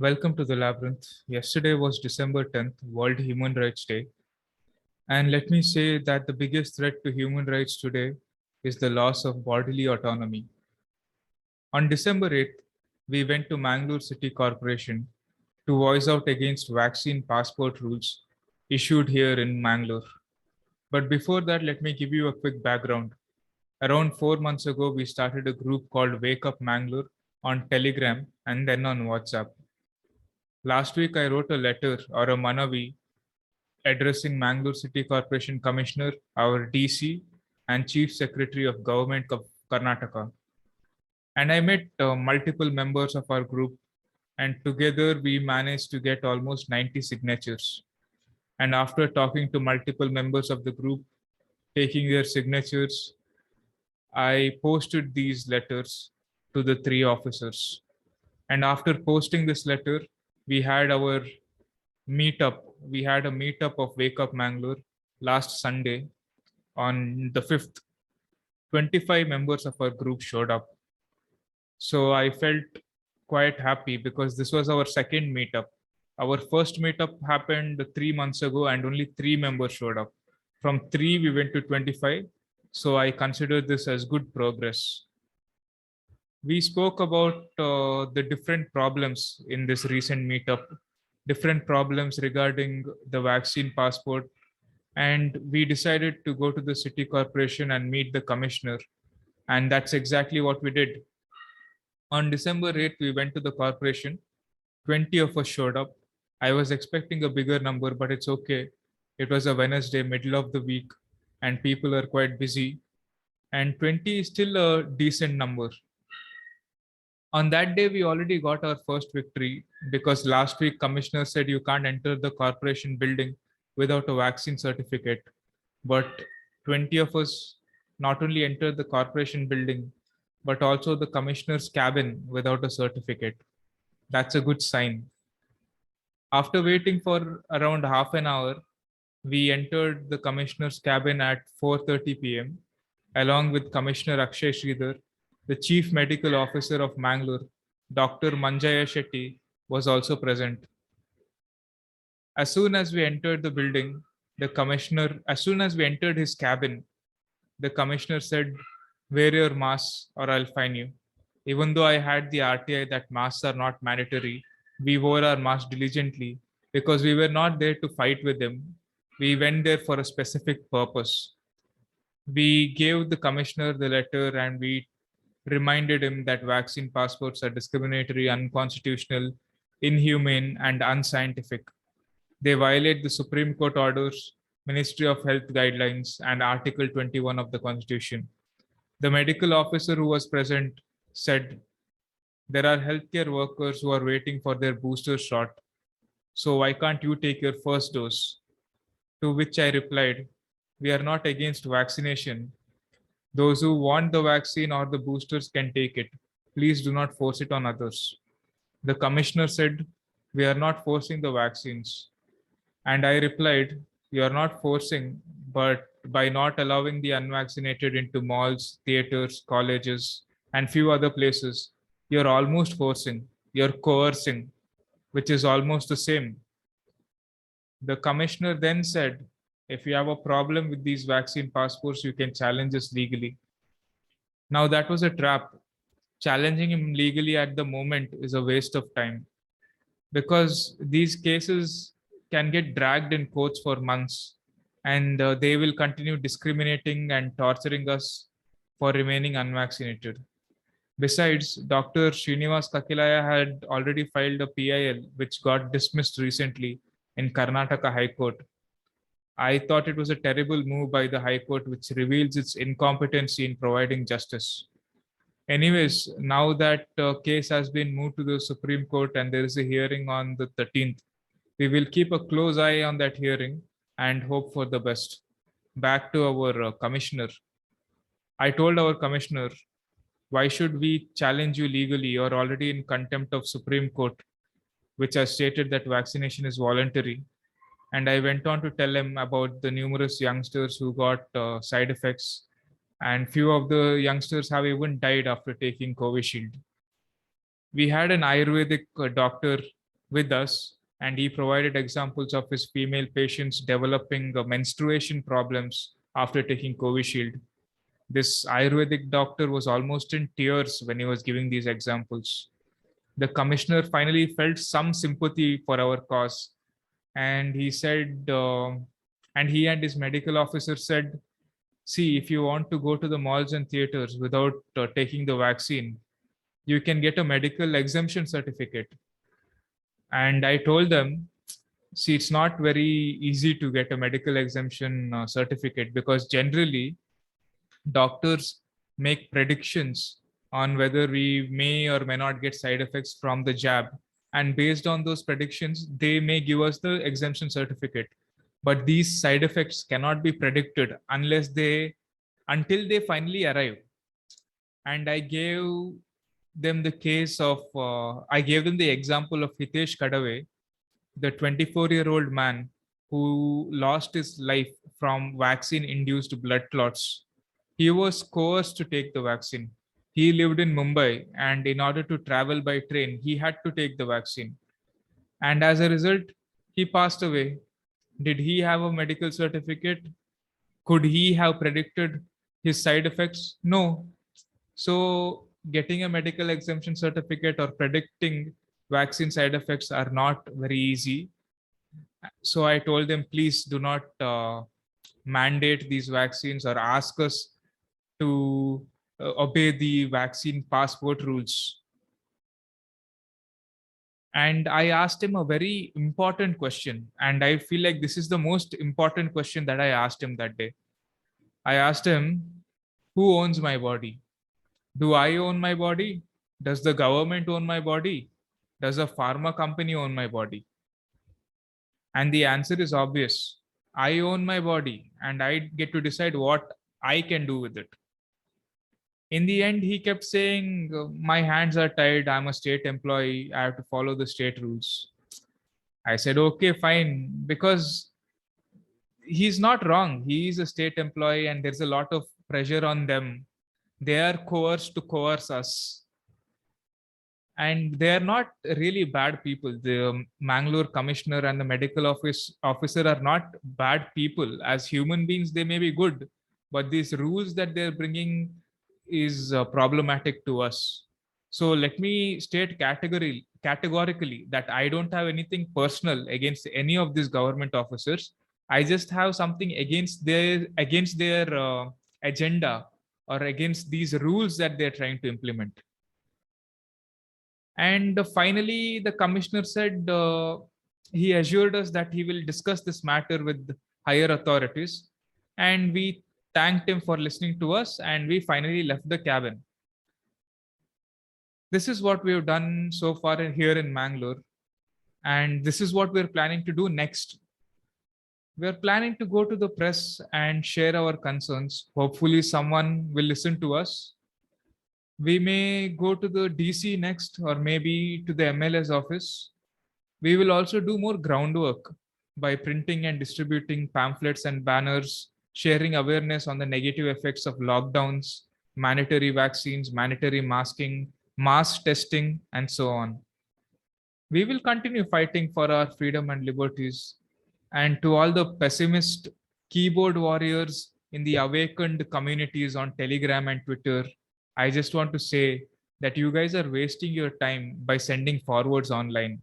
Welcome to the Labyrinth. Yesterday was December 10th, World Human Rights Day. And let me say that the biggest threat to human rights today is the loss of bodily autonomy. On December 8th, we went to Mangalore City Corporation to voice out against vaccine passport rules issued here in Mangalore. But before that, let me give you a quick background. Around 4 months ago, we started a group called Wake Up Mangalore on Telegram and then on WhatsApp. Last week, I wrote a letter or a manavi addressing Mangalore City Corporation Commissioner, our DC, and Chief Secretary of Government of Karnataka. And I met multiple members of our group, and together we managed to get almost 90 signatures. And after talking to multiple members of the group, taking their signatures, I posted these letters to the three officers. And after posting this letter, we had our meetup. We had a meetup of Wake Up Mangalore last Sunday on the 5th. 25 members of our group showed up. So I felt quite happy because this was our second meetup. Our first meetup happened 3 months ago and only 3 members showed up. From 3, we went to 25. So I consider this as good progress. We spoke about the different problems in this recent meetup, different problems regarding the vaccine passport. And we decided to go to the city corporation and meet the commissioner. And that's exactly what we did. On December 8th, we went to the corporation. 20 of us showed up. I was expecting a bigger number, but it's okay. It was a Wednesday, middle of the week, and people are quite busy. And 20 is still a decent number. On that day, we already got our first victory because last week, Commissioner said you can't enter the corporation building without a vaccine certificate. But 20 of us not only entered the corporation building, but also the commissioner's cabin without a certificate. That's a good sign. After waiting for around half an hour, we entered the commissioner's cabin at 4:30 p.m. along with Commissioner Akshay Sridhar. The Chief Medical Officer of Mangalore, Dr. Manjaya Shetty, was also present. As soon as we entered the building, as soon as we entered his cabin, the commissioner said, "Wear your mask or I'll fine you." Even though I had the RTI that masks are not mandatory, we wore our mask diligently because we were not there to fight with him. We went there for a specific purpose. We gave the commissioner the letter and we reminded him that vaccine passports are discriminatory, unconstitutional, inhumane, and unscientific. They violate the Supreme Court orders, Ministry of Health guidelines, and Article 21 of the Constitution. The medical officer who was present said, "There are healthcare workers who are waiting for their booster shot. So why can't you take your first dose?" To which I replied, "We are not against vaccination. Those who want the vaccine or the boosters can take it. Please do not force it on others." The commissioner said, "We are not forcing the vaccines." And I replied, "You are not forcing, but by not allowing the unvaccinated into malls, theaters, colleges, and few other places, you're almost forcing, you're coercing, which is almost the same." The commissioner then said, "If you have a problem with these vaccine passports, you can challenge us legally." Now, that was a trap. Challenging him legally at the moment is a waste of time because these cases can get dragged in courts for months and they will continue discriminating and torturing us for remaining unvaccinated. Besides, Dr. Srinivas Kakilaya had already filed a PIL which got dismissed recently in Karnataka High Court. I thought it was a terrible move by the High Court which reveals its incompetency in providing justice. Anyways, now that case has been moved to the Supreme Court and there is a hearing on the 13th, we will keep a close eye on that hearing and hope for the best. Back to our commissioner. I told our commissioner, "Why should we challenge you legally? You're already in contempt of Supreme Court, which has stated that vaccination is voluntary." And I went on to tell him about the numerous youngsters who got side effects, and few of the youngsters have even died after taking Covishield. We had an Ayurvedic doctor with us, and he provided examples of his female patients developing menstruation problems after taking Covishield. This Ayurvedic doctor was almost in tears when he was giving these examples. The commissioner finally felt some sympathy for our cause, and he said, and he and his medical officer said, see, if you want to go to the malls and theaters without taking the vaccine, you can get a medical exemption certificate. And I told them, see, it's not very easy to get a medical exemption certificate, because generally doctors make predictions on whether we may or may not get side effects from the jab. And based on those predictions, they may give us the exemption certificate. But these side effects cannot be predicted until they finally arrive. And I gave them the example of Hitesh Kadave, the 24-year-old man who lost his life from vaccine induced blood clots. He was coerced to take the vaccine. He lived in Mumbai, and in order to travel by train, he had to take the vaccine. And as a result, he passed away. Did he have a medical certificate? Could he have predicted his side effects? No. So, getting a medical exemption certificate or predicting vaccine side effects are not very easy. So I told them, please do not mandate these vaccines or ask us to obey the vaccine passport rules. And I asked him a very important question. And I feel like this is the most important question that I asked him that day. I asked him, who owns my body? Do I own my body? Does the government own my body? Does a pharma company own my body? And the answer is obvious. I own my body and I get to decide what I can do with it. In the end, he kept saying, my hands are tied. I'm a state employee. I have to follow the state rules. I said, okay, fine. Because he's not wrong. He is a state employee and there's a lot of pressure on them. They are coerced to coerce us. And they are not really bad people. The Mangalore commissioner and the medical officer are not bad people. As human beings, they may be good, but these rules that they're bringing is problematic to us. So let me state categorically that I don't have anything personal against any of these government officers. I just have something against their agenda or against these rules that they're trying to implement. And finally, the commissioner said he assured us that he will discuss this matter with higher authorities. And we thanked him for listening to us, and we finally left the cabin. This is what we have done so far here in Mangalore. And this is what we're planning to do next. We're planning to go to the press and share our concerns. Hopefully, someone will listen to us. We may go to the DC next, or maybe to the MLS office. We will also do more groundwork by printing and distributing pamphlets and banners, sharing awareness on the negative effects of lockdowns, mandatory vaccines, mandatory masking, mass testing, and so on. We will continue fighting for our freedom and liberties. And to all the pessimist keyboard warriors in the awakened communities on Telegram and Twitter, I just want to say that you guys are wasting your time by sending forwards online.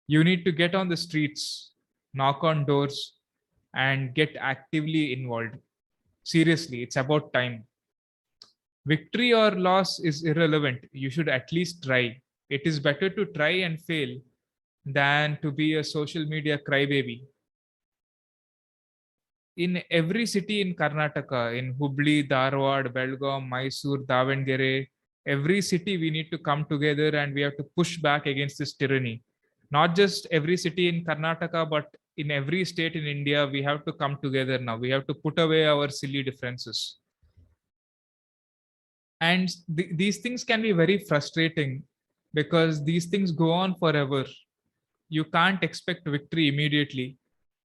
You need to get on the streets, knock on doors, and get actively involved. Seriously, it's about time. Victory or loss is irrelevant. You should at least try. It is better to try and fail than to be a social media crybaby. In every city in Karnataka, in Hubli, Dharwad, Belgaum, Mysore, Davangere, every city we need to come together and we have to push back against this tyranny. Not just every city in Karnataka, but in every state in India, we have to come together now. We have to put away our silly differences. And these things can be very frustrating because these things go on forever. You can't expect victory immediately.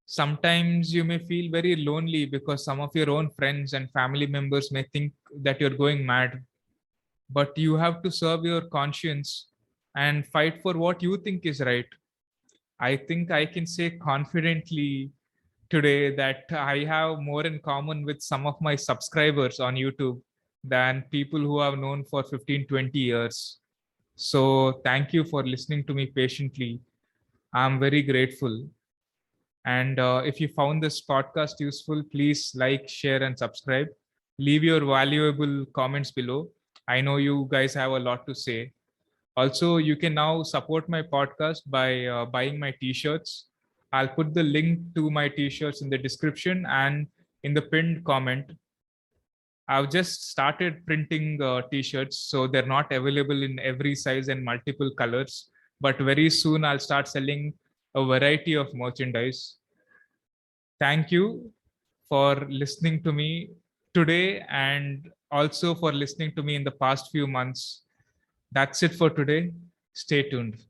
Sometimes you may feel very lonely because some of your own friends and family members may think that you're going mad. But you have to serve your conscience and fight for what you think is right. I think I can say confidently today that I have more in common with some of my subscribers on YouTube than people who I've known for 15, 20 years. So thank you for listening to me patiently. I'm very grateful. And if you found this podcast useful, please like, share, and subscribe. Leave your valuable comments below. I know you guys have a lot to say. Also, you can now support my podcast by buying my t-shirts. I'll put the link to my t-shirts in the description and in the pinned comment. I've just started printing t-shirts, so they're not available in every size and multiple colors. But very soon I'll start selling a variety of merchandise. Thank you for listening to me today and also for listening to me in the past few months. That's it for today. Stay tuned.